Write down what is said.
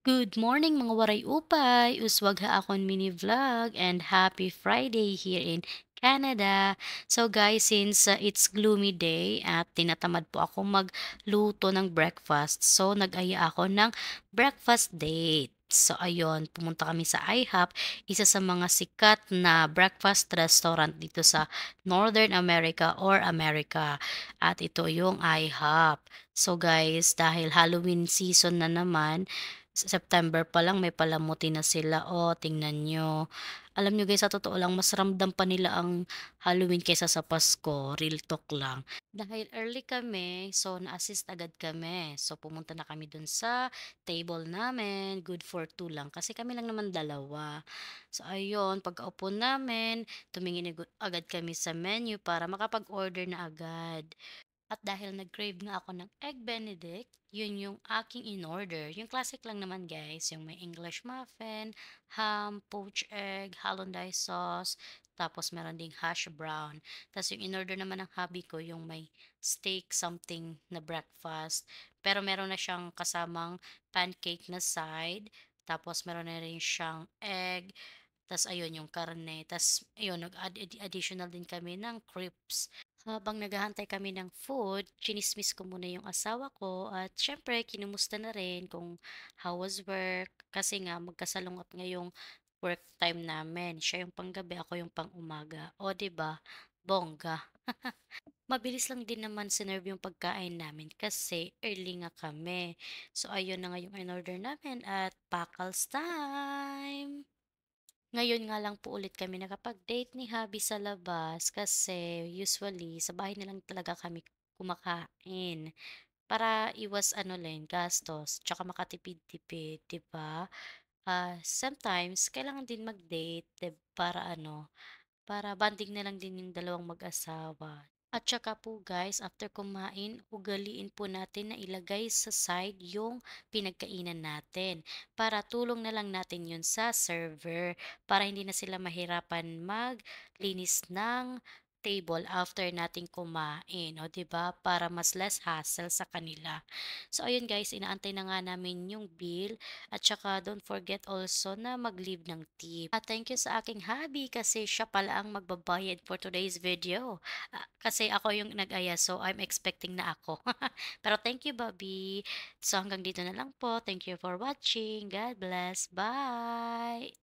Good morning mga waray upay! Uswag ha akon mini vlog and happy Friday here in Canada. So guys, since it's gloomy day at tinatamad po ako magluto ng breakfast, so nag-aya ako ng breakfast date. So ayun, pumunta kami sa IHOP, isa sa mga sikat na breakfast restaurant dito sa Northern America or America. At ito yung IHOP. So guys, dahil Halloween season na naman, sa September pa lang may palamuti na sila, oh, tingnan niyo. Alam niyo guys, sa totoo lang mas ramdam pa nila ang Halloween kaysa sa Pasko, real talk lang. Dahil early kami, so na-assist agad kami. So pumunta na kami dun sa table namin, good for two lang kasi kami lang naman dalawa. So ayun, pagkaupo namin, tumingin agad kami sa menu para makapag-order na agad. At dahil nag-crave nga ako ng egg benedict, yun yung aking in-order. Yung classic lang naman guys, yung may English muffin, ham, poached egg, hollandaise sauce, tapos meron ding hash brown. Tapos yung in-order naman ng hubby ko, yung may steak something na breakfast. Pero meron na siyang kasamang pancake na side. Tapos meron na rin siyang egg. Tapos ayun yung karne. Tapos ayun, additional din kami ng crips. Habang naghahantay kami ng food, chinismis ko muna yung asawa ko at syempre kinumusta na rin kung how was work kasi nga magkasalungat ngayong work time namin. Siya yung panggabi, ako yung pang-umaga. O 'di ba? Bongga. Mabilis lang din naman sinerve yung pagkain namin kasi early nga kami. So ayun na nga yung in-order namin at pakals time. Ngayon nga lang po ulit kami nakapag-date ni hubby sa labas kasi usually sa bahay na lang talaga kami kumakain para iwas ano lang gastos tsaka makatipid-tipid, 'di ba? Sometimes kailangan din mag-date para ano, para bonding na lang din yung dalawang mag-asawa. At saka po guys, after kumain, ugaliin po natin na ilagay sa side yung pinagkainan natin. Para tulong na lang natin yun sa server. Para hindi na sila mahirapan maglinis ng table after nating kumain. O 'di ba? Para mas less hassle sa kanila. So ayun guys, inaantay na nga namin yung bill at saka don't forget also na mag-leave ng tip. At thank you sa aking hubby kasi siya pala ang magbabayad for today's video. Kasi ako yung nag-aya so I'm expecting na ako. Pero thank you Bobby. So hanggang dito na lang po. Thank you for watching. God bless. Bye!